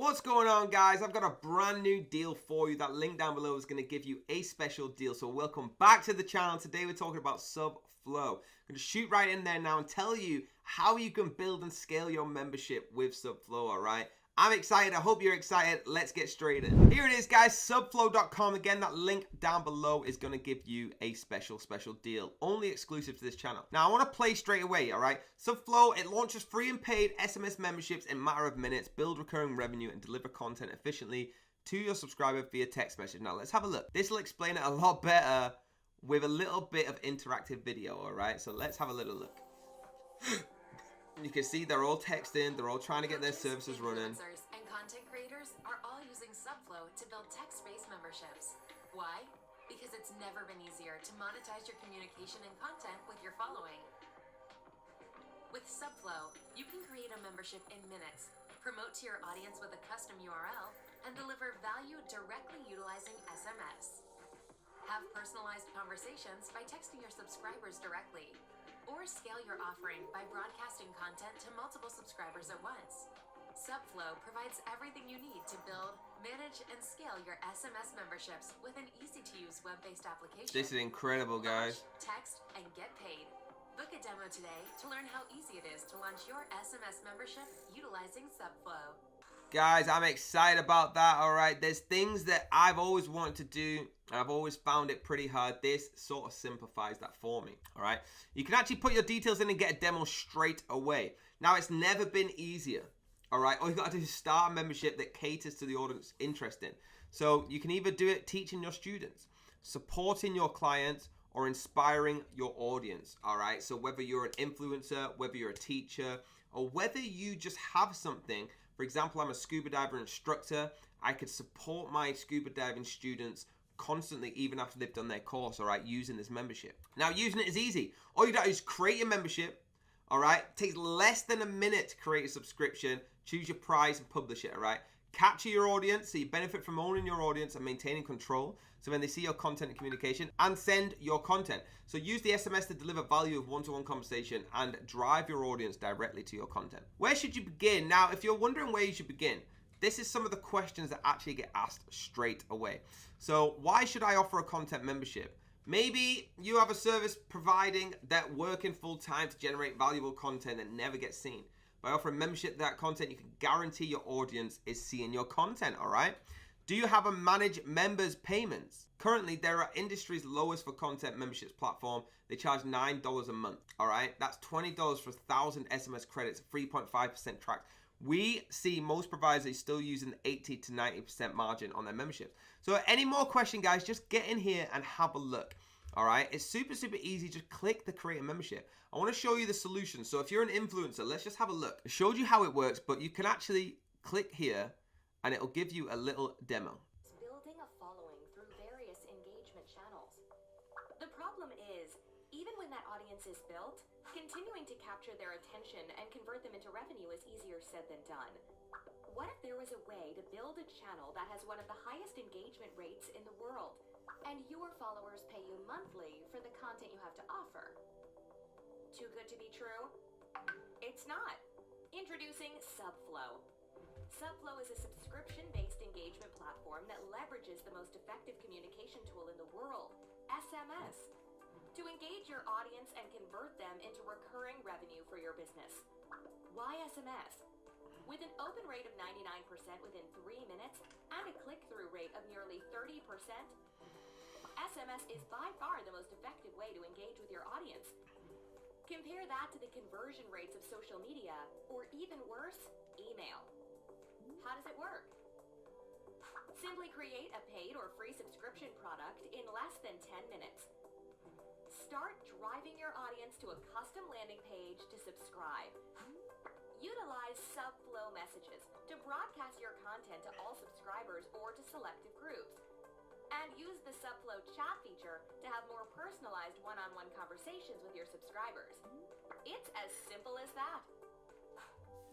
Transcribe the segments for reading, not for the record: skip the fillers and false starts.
What's going on, guys? I've got a brand new deal for you. That link down below is going to give you a special deal. So welcome back to the channel. Today we're talking about Subflow. I'm going to shoot right in there now and tell you how you can build and scale your membership with Subflow, all right? I'm excited. I hope you're excited. Let's get straight in. Here it is, guys. Subflow.com. Again, that link down below is going to give you a special deal. Only exclusive to this channel. Now, I want to play straight away, all right? Subflow, it launches free and paid SMS memberships in a matter of minutes, build recurring revenue, and deliver content efficiently to your subscriber via text message. Now, let's have a look. This will explain it a lot better with a little bit of interactive video, all right? So let's have a little look. You can see they're all texting, they're all trying to get their services running. Influencers and content creators are all using Subflow to build text-based memberships. Why? Because it's never been easier to monetize your communication and content with your following. With Subflow, you can create a membership in minutes, promote to your audience with a custom URL, and deliver value directly utilizing SMS. Have personalized conversations by texting your subscribers directly. Or scale your offering by broadcasting content to multiple subscribers at once. Subflow provides everything you need to build, manage, and scale your SMS memberships with an easy-to-use web-based application. This is incredible, guys. Launch, text, and get paid. Book a demo today to learn how easy it is to launch your SMS membership utilizing Subflow. Guys, I'm excited about that, all right? There's things that I've always wanted to do, and I've always found it pretty hard. This sort of simplifies that for me, all right? You can actually put your details in and get a demo straight away. Now, it's never been easier, all right? All you got to do is start a membership that caters to the audience interested. So you can either do it teaching your students, supporting your clients, or inspiring your audience, all right? So whether you're an influencer, whether you're a teacher, or whether you just have something. For example, I'm a scuba diver instructor. I could support my scuba diving students constantly, even after they've done their course, all right, using this membership. Now, using it is easy. All you got to do is create your membership, all right? It takes less than a minute to create a subscription, choose your price, and publish it, all right? Capture your audience, so you benefit from owning your audience and maintaining control. So when they see your content and communication, and send your content. So use the SMS to deliver value of one-to-one conversation and drive your audience directly to your content. Where should you begin? Now, if you're wondering where you should begin, this is some of the questions that actually get asked straight away. So why should I offer a content membership? Maybe you have a service providing that working full-time to generate valuable content that never gets seen. By offering membership to that content, you can guarantee your audience is seeing your content, all right? Do you have a managed members payments? Currently, there are industry's lowest for content memberships platform. They charge $9 a month, all right? That's $20 for 1,000 SMS credits, 3.5% tracked. We see most providers are still using 80 to 90% margin on their memberships. So any more question, guys, just get in here and have a look. All right, it's super easy. Just click the create a membership. I want to show you the solution. So if you're an influencer, let's just have a look. I showed you how it works, but you can actually click here and it'll give you a little demo. Building a following through various engagement channels. The problem is, even when that audience is built, continuing to capture their attention and convert them into revenue is easier said than done. What if there was a way to build a channel that has one of the highest engagement rates in the world, and your followers pay you monthly for the content you have to offer? Too good to be true? It's not. Introducing Subflow. Subflow is a subscription-based engagement platform that leverages the most effective communication tool in the world, SMS, to engage your audience and convert them into recurring revenue for your business. Why SMS? With an open rate of 99% within 3 minutes and a click-through rate of nearly 30%, SMS is by far the most effective way to engage with your audience. Compare that to the conversion rates of social media, or even worse, email. How does it work? Simply create a paid or free subscription product in less than 10 minutes. Start driving your audience to a custom landing page to subscribe. Utilize Subflow messages to broadcast your content to all subscribers or to selective groups. And use the Subflow chat feature to have more personalized one-on-one conversations with your subscribers. It's as simple as that.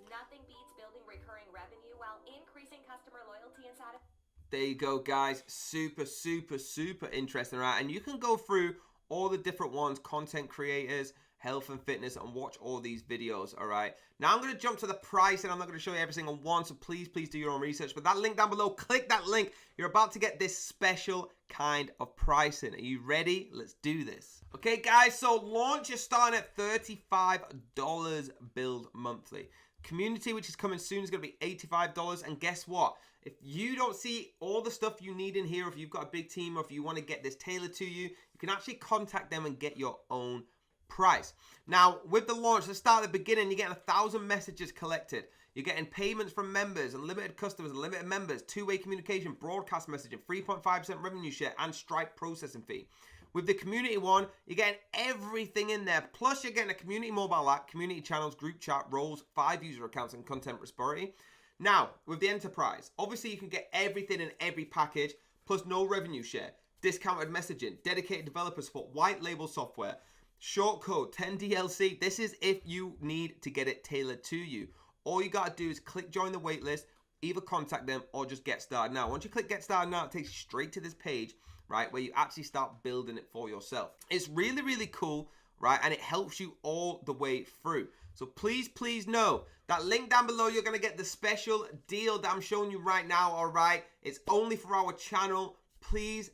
Nothing beats building recurring revenue while increasing customer loyalty and satisfaction. There you go, guys. Super interesting, right? And you can go through all the different ones, content creators, health and fitness and watch all these videos, all right? Now I'm going to jump to the price, and I'm not going to show you every single one, so please do your own research. But that link down below, click that link. You're about to get this special kind of pricing. Are you ready? Let's do this. Okay, guys, so launch is starting at $35 billed monthly. Community, which is coming soon, is going to be $85. And guess what? If you don't see all the stuff you need in here, if you've got a big team, or if you want to get this tailored to you, you can actually contact them and get your own price. Now, with the launch, let's start at the beginning. You're getting 1,000 messages collected. You're getting payments from members, unlimited customers, unlimited members, two-way communication, broadcast messaging, 3.5% revenue share, and Stripe processing fee. With the community one, you're getting everything in there. Plus, you're getting a community mobile app, community channels, group chat, roles, 5 user accounts, and content prosperity. Now, with the enterprise, obviously you can get everything in every package, plus no revenue share, discounted messaging, dedicated developer support, white label software, short code, 10 DLC. This is if you need to get it tailored to you. All you got to do is click join the waitlist, either contact them or just get started now. Once you click get started now, it takes you straight to this page, right, where you actually start building it for yourself. It's really cool, right, and it helps you all the way through. So please know that link down below, you're going to get the special deal that I'm showing you right now, all right? It's only for our channel. Please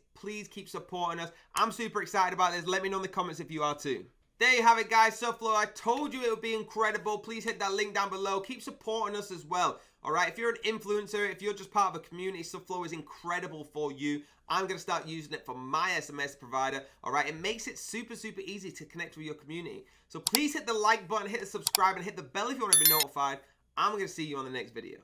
keep supporting us. I'm super excited about this. Let me know in the comments if you are too. There you have it, guys. Subflow, I told you it would be incredible. Please hit that link down below. Keep supporting us as well. All right, if you're an influencer, if you're just part of a community, Subflow is incredible for you. I'm going to start using it for my SMS provider. All right, it makes it super easy to connect with your community. So please hit the like button, hit the subscribe, and hit the bell if you want to be notified. I'm going to see you on the next video.